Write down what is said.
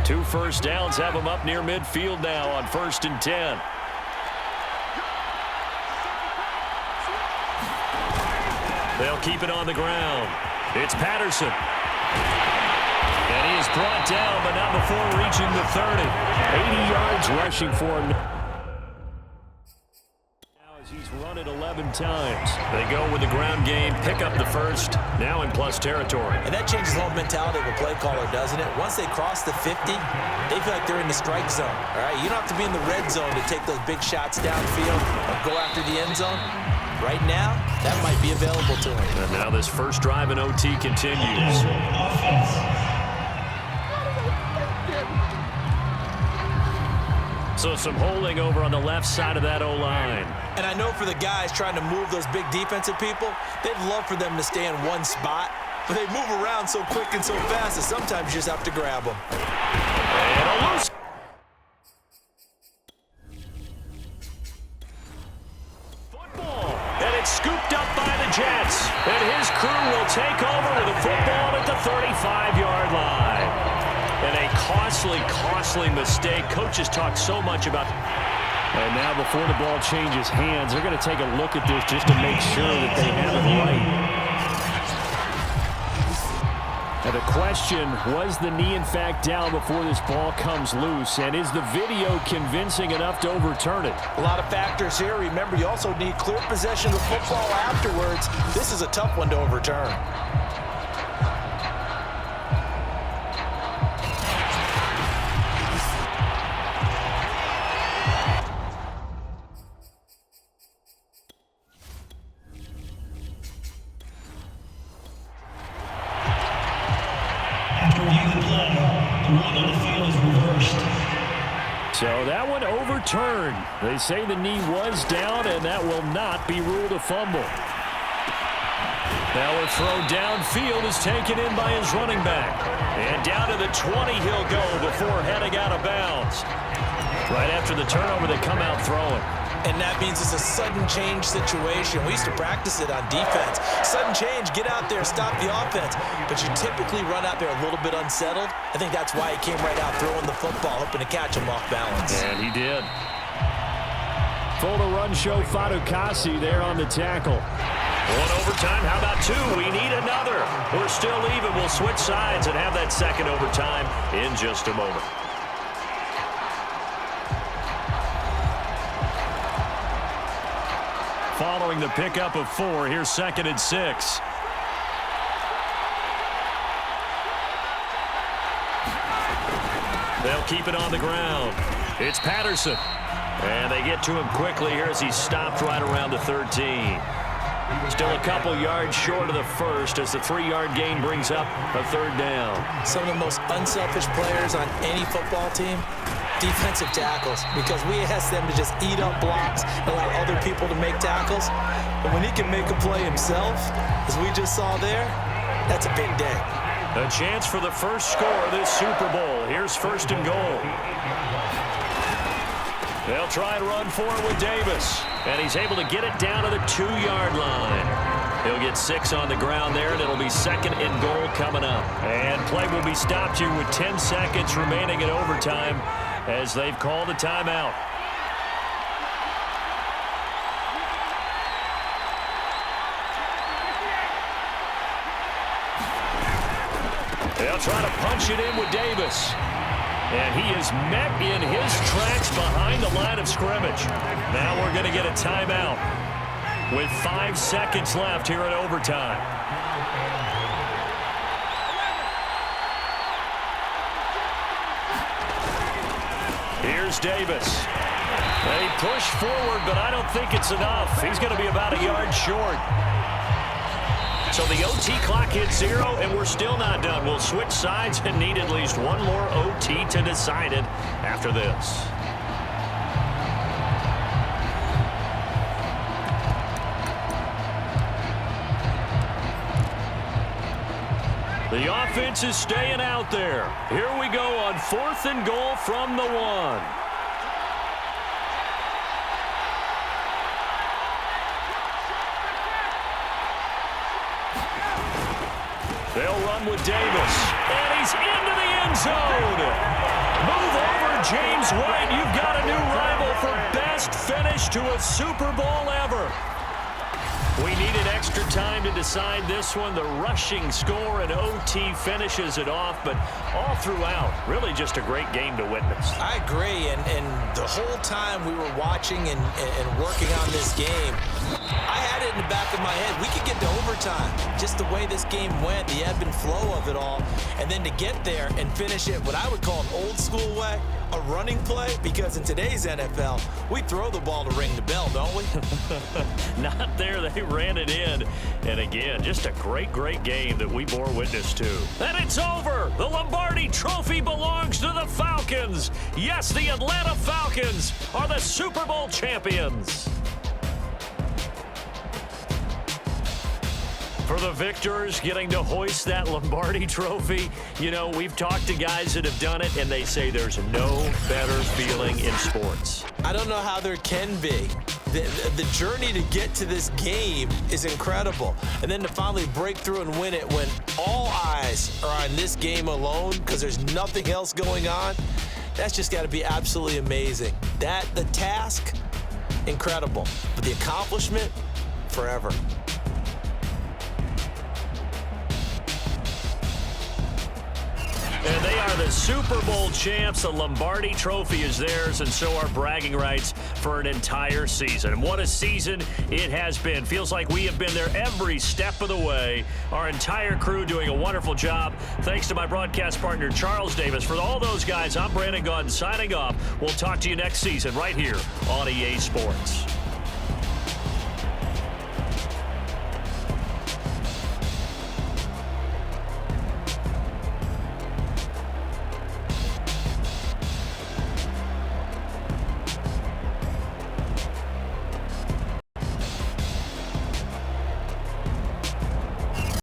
2 first downs have them up near midfield now on 1st and 10. They'll keep it on the ground. It's Patterson. And he is brought down, but not before reaching the 30. 80 yards rushing for him. Now as he's run it 11 times. They go with the ground game, pick up the first, now in plus territory. And that changes the whole mentality of a play caller, doesn't it? Once they cross the 50, they feel like they're in the strike zone. All right, you don't have to be in the red zone to take those big shots downfield or go after the end zone. Right now, that might be available to him. And now this first drive in OT continues. So some holding over on the left side of that O-line. And I know for the guys trying to move those big defensive people, they'd love for them to stay in one spot. But they move around so quick and so fast that sometimes you just have to grab them. And a loose. Football. And it's scooped up by the Jets. And his crew will take over with a football at the 35-yard line. And a costly mistake. Coaches talk so much about. And now before the ball changes hands, they're going to take a look at this just to make sure that they have it right. Now the question, was the knee in fact down before this ball comes loose? And is the video convincing enough to overturn it? A lot of factors here. Remember, you also need clear possession of the football afterwards. This is a tough one to overturn. So that one overturned. They say the knee was down, and that will not be ruled a fumble. Now a throw downfield is taken in by his running back. And down to the 20 he'll go before heading out of bounds. Right after the turnover, they come out throwing. And that means it's a sudden change situation. We used to practice it on defense. Sudden change, get out there, stop the offense. But you typically run out there a little bit unsettled. I think that's why he came right out throwing the football, hoping to catch him off balance. And he did. Full to run show Fadukasi there on the tackle. One overtime, how about two? We need another. We're still even. We'll switch sides and have that second overtime in just a moment. Following the pickup of 4, here's 2nd and 6. They'll keep it on the ground. It's Patterson. And they get to him quickly here as he's stopped right around the 13. Still a couple yards short of the first as the 3-yard gain brings up a 3rd down. Some of the most unselfish players on any football team, defensive tackles, because we ask them to just eat up blocks and allow other people to make tackles. But when he can make a play himself, as we just saw there, that's a big day. A chance for the first score of this Super Bowl. Here's 1st and goal. They'll try and run for it with Davis. And he's able to get it down to the 2-yard line. He'll get 6 on the ground there, and it'll be 2nd and goal coming up. And play will be stopped here with 10 seconds remaining in overtime as they've called a timeout. They'll try to punch it in with Davis. And he is met in his tracks behind the line of scrimmage. Now we're going to get a timeout with 5 seconds left here in overtime. Here's Davis. They push forward, but I don't think it's enough. He's going to be about a yard short. So the OT clock hits 0, and we're still not done. We'll switch sides and need at least one more OT to decide it after this. The offense is staying out there. Here we go on 4th and goal from the 1. They'll run with Davis, and he's into the end zone. Move over, James White. You've got a new rival for best finish to a Super Bowl ever. We needed extra time to decide this one. The rushing score and OT finishes it off, but all throughout, really just a great game to witness. I agree, and the whole time we were watching and working on this game, I had it in the back of my head. We could get to overtime. Just the way this game went, the ebb and flow of it all, and then to get there and finish it what I would call an old school way, a running play, because in today's NFL, we throw the ball to ring the bell, don't we? Not there. They ran it in. And again, just a great, great game that we bore witness to. And it's over. The Lombardi Trophy belongs to the Falcons. Yes, the Atlanta Falcons are the Super Bowl champions. For the victors getting to hoist that Lombardi Trophy, you know, we've talked to guys that have done it, and they say there's no better feeling in sports. I don't know how there can be. The journey to get to this game is incredible. And then to finally break through and win it when all eyes are on this game alone because there's nothing else going on, that's just got to be absolutely amazing. The task, incredible. But the accomplishment, forever. And they are the Super Bowl champs. The Lombardi Trophy is theirs, and so are bragging rights for an entire season. And what a season it has been. Feels like we have been there every step of the way. Our entire crew doing a wonderful job. Thanks to my broadcast partner, Charles Davis. For all those guys, I'm Brandon Gaudin signing off. We'll talk to you next season right here on EA Sports.